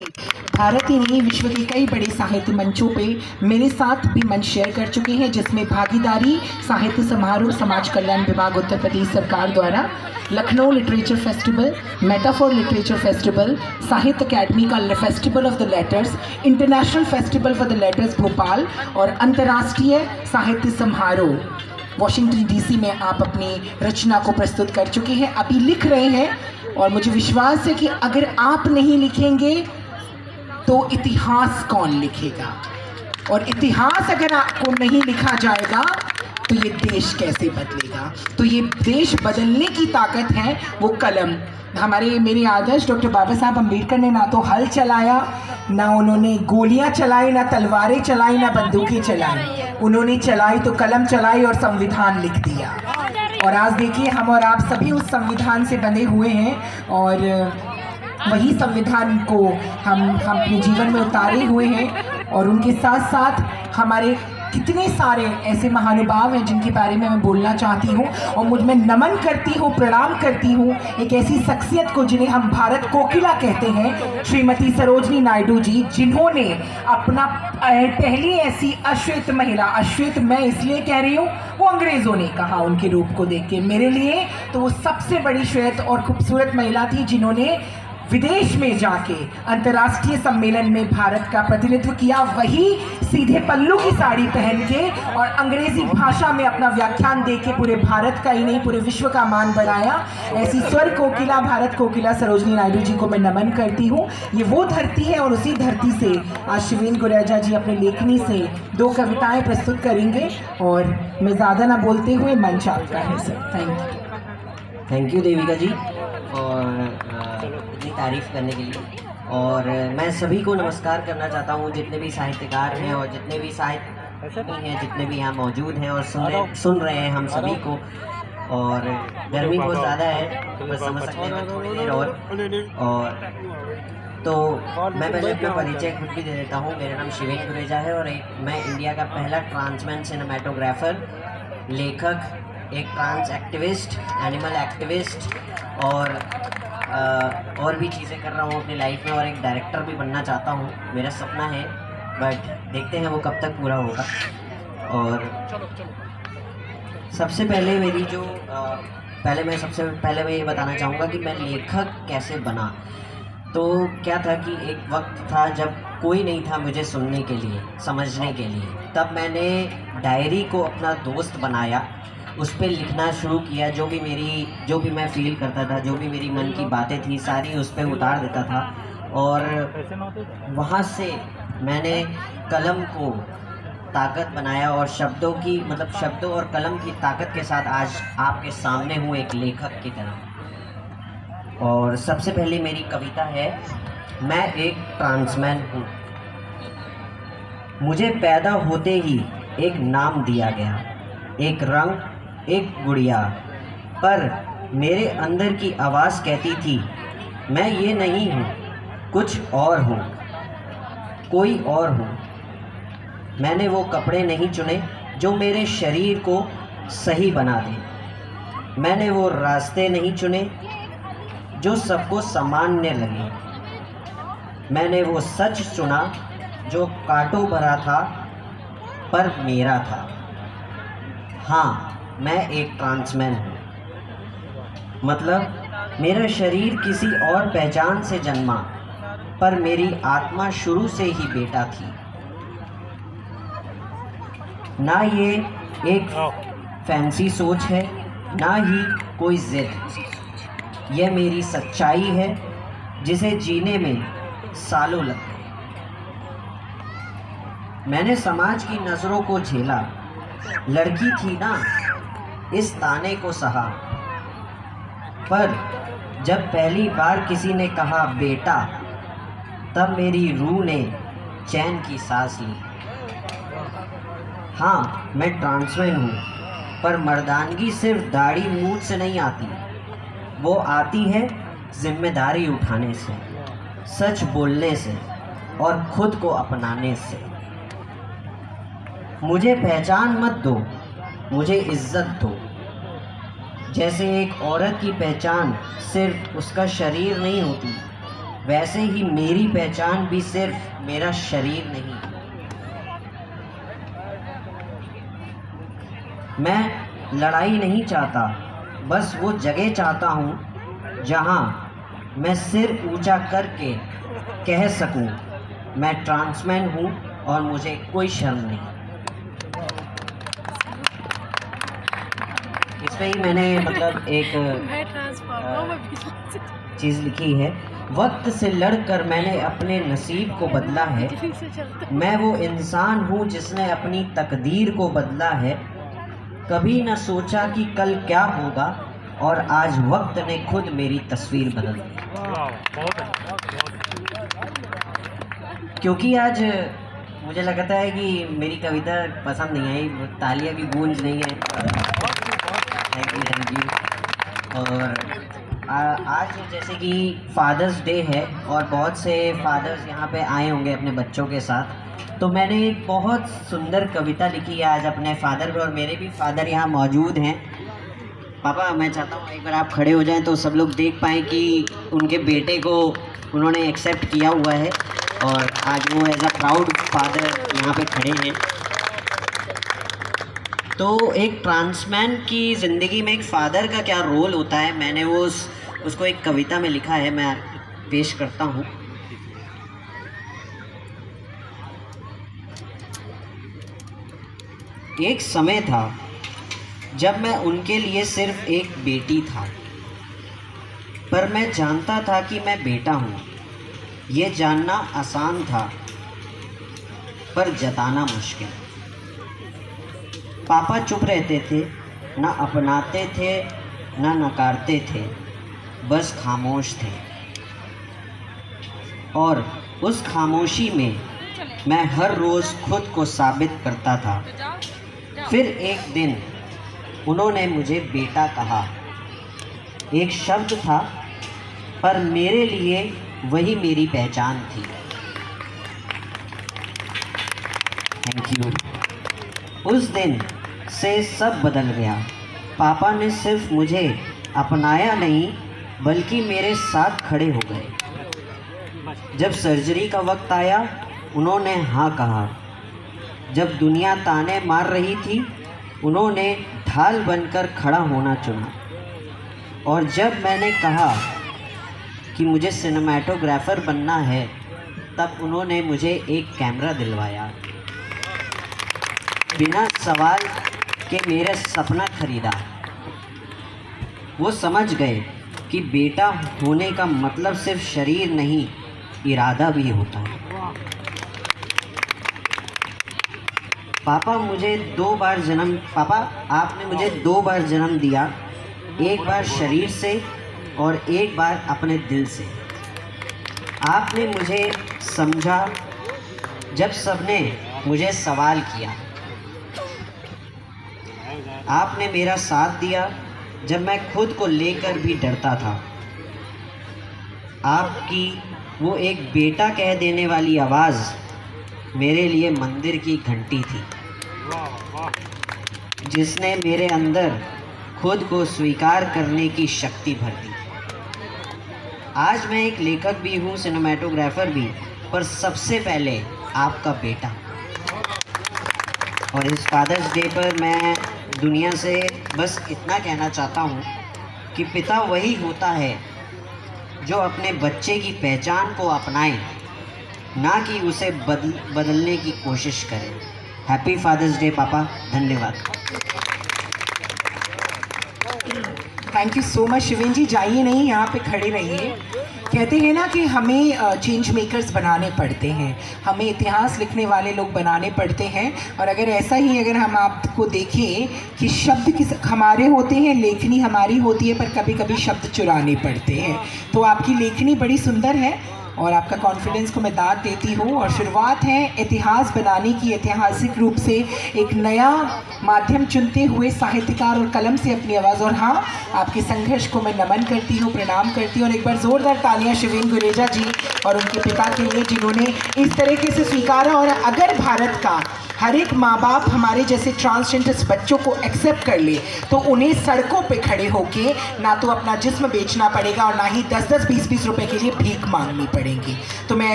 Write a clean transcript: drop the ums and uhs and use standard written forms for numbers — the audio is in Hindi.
भारत ही नहीं विश्व के कई बड़े साहित्य मंचों पे मेरे साथ भी मंच शेयर कर चुके हैं, जिसमें भागीदारी साहित्य समारोह समाज कल्याण विभाग उत्तर प्रदेश सरकार द्वारा Lucknow literature festival, metaphor literature festival, साहित्य अकेडमी का festival of the letters, international festival for the letters Bhopal और अंतर्राष्ट्रीय साहित्य समारोह वॉशिंगटन डीसी में आप अपनी रचना को प्रस्तुत कर चुके हैं, अभी लिख रहे हैं। और मुझे विश्वास है कि अगर आप नहीं लिखेंगे तो इतिहास कौन लिखेगा, और इतिहास अगर आपको नहीं लिखा जाएगा तो ये देश कैसे बदलेगा। तो ये देश बदलने की ताकत है वो कलम। हमारे मेरे आदर्श डॉक्टर बाबा साहब अम्बेडकर ने ना तो हल चलाया, ना उन्होंने गोलियां चलाई, ना तलवारें चलाई, ना बंदूकें चलाई, उन्होंने चलाई तो कलम चलाई और संविधान लिख दिया। और आज देखिए हम और आप सभी उस संविधान से बंधे हुए हैं, और वही संविधान को हम अपने जीवन में उतारे हुए हैं। और उनके साथ साथ हमारे कितने सारे ऐसे महानुभाव हैं जिनके बारे में मैं बोलना चाहती हूँ, और मुझ में नमन करती हूँ, प्रणाम करती हूँ एक ऐसी शख्सियत को जिन्हें हम भारत कोकिला कहते हैं, श्रीमती सरोजनी नायडू जी, जिन्होंने अपना पहली ऐसी अश्वेत महिला, अश्वेत मैं इसलिए कह रही हूँ वो अंग्रेज़ों ने कहा उनके रूप को देख के, मेरे लिए तो वो सबसे बड़ी श्वेत और खूबसूरत महिला थी जिन्होंने विदेश में जाके अंतर्राष्ट्रीय सम्मेलन में भारत का प्रतिनिधित्व किया, वही सीधे पल्लू की साड़ी पहन के और अंग्रेजी भाषा में अपना व्याख्यान दे के पूरे भारत का ही नहीं पूरे विश्व का मान बढ़ाया। ऐसी स्वर कोकिला, भारत कोकिला सरोजनी नायडू जी को मैं नमन करती हूँ। ये वो धरती है और उसी धरती से आज शिवेन गुरेजा जी अपने लेखनी से 2 कविताएं प्रस्तुत करेंगे, और मैं ज़्यादा ना बोलते हुए मंच आपका है सर। थैंक यू देविका जी और इतनी तारीफ़ करने के लिए। और मैं सभी को नमस्कार करना चाहता हूँ, जितने भी साहित्यकार हैं और जितने भी साहित्यप्रेमी हैं, जितने भी यहाँ मौजूद हैं और सुन रहे हैं हम सभी को। और गर्मी बहुत ज़्यादा है तो बस समझ सकते हैं थोड़ी देर और तो मैं पहले अपना परिचय खुद भी दे देता हूँ। मेरा नाम शिवेन गुरेजा है और मैं इंडिया का पहला ट्रांसमैन सिनेमेटोग्राफर, लेखक, एक ट्रांस एक्टिविस्ट, एनिमल एक्टिविस्ट और भी चीज़ें कर रहा हूँ अपनी लाइफ में, और एक डायरेक्टर भी बनना चाहता हूँ। मेरा सपना है, बट देखते हैं वो कब तक पूरा होगा। और सबसे पहले मेरी जो सबसे पहले मैं ये बताना चाहूँगा कि मैं लेखक कैसे बना। तो क्या था कि एक वक्त था जब कोई नहीं था मुझे सुनने के लिए, समझने के लिए। तब मैंने डायरी को अपना दोस्त बनाया, उस पर लिखना शुरू किया। जो भी मैं फ़ील करता था, जो भी मेरी मन की बातें थी, सारी उस पर उतार देता था। और वहाँ से मैंने कलम को ताकत बनाया और शब्दों और कलम की ताकत के साथ आज आपके सामने हूँ एक लेखक की तरह। और सबसे पहले मेरी कविता है, मैं एक ट्रांसमैन हूँ। मुझे पैदा होते ही एक नाम दिया गया, एक रंग, एक गुड़िया, पर मेरे अंदर की आवाज़ कहती थी मैं ये नहीं हूँ, कुछ और हूँ, कोई और हूँ। मैंने वो कपड़े नहीं चुने जो मेरे शरीर को सही बना दें। मैंने वो रास्ते नहीं चुने जो सबको सामान्य लगे। मैंने वो सच चुना जो कांटों भरा था पर मेरा था। हाँ, मैं एक ट्रांसमैन हूँ, मतलब मेरा शरीर किसी और पहचान से जन्मा, पर मेरी आत्मा शुरू से ही बेटा थी। ना ये एक फैंसी सोच है, ना ही कोई जिद। यह मेरी सच्चाई है जिसे जीने में सालों लग गए। मैंने समाज की नज़रों को झेला, लड़की थी ना, इस ताने को सहा। पर जब पहली बार किसी ने कहा बेटा, तब मेरी रूह ने चैन की सांस ली। हाँ, मैं ट्रांसमैन हूँ, पर मर्दानगी सिर्फ दाढ़ी मूंछ से नहीं आती, वो आती है जिम्मेदारी उठाने से, सच बोलने से और खुद को अपनाने से। मुझे पहचान मत दो, मुझे इज्जत दो। जैसे एक औरत की पहचान सिर्फ उसका शरीर नहीं होती, वैसे ही मेरी पहचान भी सिर्फ मेरा शरीर नहीं। मैं लड़ाई नहीं चाहता, बस वो जगह चाहता हूँ जहाँ मैं सिर ऊंचा करके कह सकूँ मैं ट्रांसमैन हूँ और मुझे कोई शर्म नहीं। इस पे ही मैंने मतलब एक चीज़ लिखी है, वक्त से लड़कर मैंने अपने नसीब को बदला है, मैं वो इंसान हूँ जिसने अपनी तकदीर को बदला है, कभी न सोचा कि कल क्या होगा और आज वक्त ने खुद मेरी तस्वीर बदल दी। क्योंकि आज मुझे लगता है कि मेरी कविता पसंद नहीं आई, तालियां की गूंज नहीं है। Thank you. और आज जैसे कि फादर्स डे है और बहुत से फादर्स यहाँ पे आए होंगे अपने बच्चों के साथ, तो मैंने एक बहुत सुंदर कविता लिखी है आज अपने फादर पे, और मेरे भी फादर यहाँ मौजूद हैं। पापा, मैं चाहता हूँ एक बार आप खड़े हो जाएं तो सब लोग देख पाएँ कि उनके बेटे को उन्होंने एक्सेप्ट किया हुआ है और आज वो एज अ प्राउड फादर यहाँ पे खड़े हैं। तो एक ट्रांसमैन की ज़िंदगी में एक फ़ादर का क्या रोल होता है, मैंने वो उसको एक कविता में लिखा है, मैं पेश करता हूँ। एक समय था जब मैं उनके लिए सिर्फ एक बेटी था, पर मैं जानता था कि मैं बेटा हूँ। ये जानना आसान था पर जताना मुश्किल। पापा चुप रहते थे, ना अपनाते थे ना नकारते थे, बस खामोश थे। और उस खामोशी में मैं हर रोज़ खुद को साबित करता था। फिर एक दिन उन्होंने मुझे बेटा कहा। एक शब्द था पर मेरे लिए वही मेरी पहचान थी। Thank you. उस दिन से सब बदल गया। पापा ने सिर्फ मुझे अपनाया नहीं बल्कि मेरे साथ खड़े हो गए। जब सर्जरी का वक्त आया उन्होंने हाँ कहा। जब दुनिया ताने मार रही थी उन्होंने ढाल बनकर खड़ा होना चुना। और जब मैंने कहा कि मुझे सिनेमैटोग्राफर बनना है तब उन्होंने मुझे एक कैमरा दिलवाया। बिना सवाल के मेरा सपना खरीदा। वो समझ गए कि बेटा होने का मतलब सिर्फ शरीर नहीं, इरादा भी होता है। पापा आपने मुझे दो बार जन्म दिया, एक बार शरीर से और एक बार अपने दिल से। आपने मुझे समझा जब सबने मुझे सवाल किया। आपने मेरा साथ दिया जब मैं खुद को लेकर भी डरता था। आपकी वो एक बेटा कह देने वाली आवाज़ मेरे लिए मंदिर की घंटी थी, जिसने मेरे अंदर खुद को स्वीकार करने की शक्ति भर दी। आज मैं एक लेखक भी हूँ, सिनेमैटोग्राफर भी, पर सबसे पहले आपका बेटा। और इस फादर्स डे पर मैं दुनिया से बस इतना कहना चाहता हूँ कि पिता वही होता है जो अपने बच्चे की पहचान को अपनाए, ना कि उसे बदलने की कोशिश करे। हैप्पी फादर्स डे पापा, धन्यवाद। थैंक यू सो मच शिवेन जी। जाइए नहीं, यहाँ पे खड़े रहिए। कहते हैं ना कि हमें चेंज मेकर्स बनाने पड़ते हैं, हमें इतिहास लिखने वाले लोग बनाने पड़ते हैं। और अगर ऐसा ही अगर हम आपको देखें कि शब्द हमारे होते हैं, लेखनी हमारी होती है, पर कभी कभी शब्द चुराने पड़ते हैं। तो आपकी लेखनी बड़ी सुंदर है, और आपका कॉन्फिडेंस को मैं दाद देती हूँ। और शुरुआत है इतिहास बनाने की, ऐतिहासिक रूप से एक नया माध्यम चुनते हुए साहित्यकार और कलम से अपनी आवाज़। और हाँ, आपके संघर्ष को मैं नमन करती हूँ, प्रणाम करती हूँ। और एक बार ज़ोरदार तालियां शिवेन गुरेजा जी और उनके पिता के लिए, जिन्होंने इस तरीके से स्वीकारा। और अगर भारत का हर एक माँ बाप हमारे जैसे ट्रांसजेंडर्स बच्चों को एक्सेप्ट कर ले तो उन्हें सड़कों पे खड़े होके ना तो अपना जिस्म बेचना पड़ेगा और ना ही 10-10, 20-20 रुपए के लिए भीख मांगनी पड़ेगी। तो मैं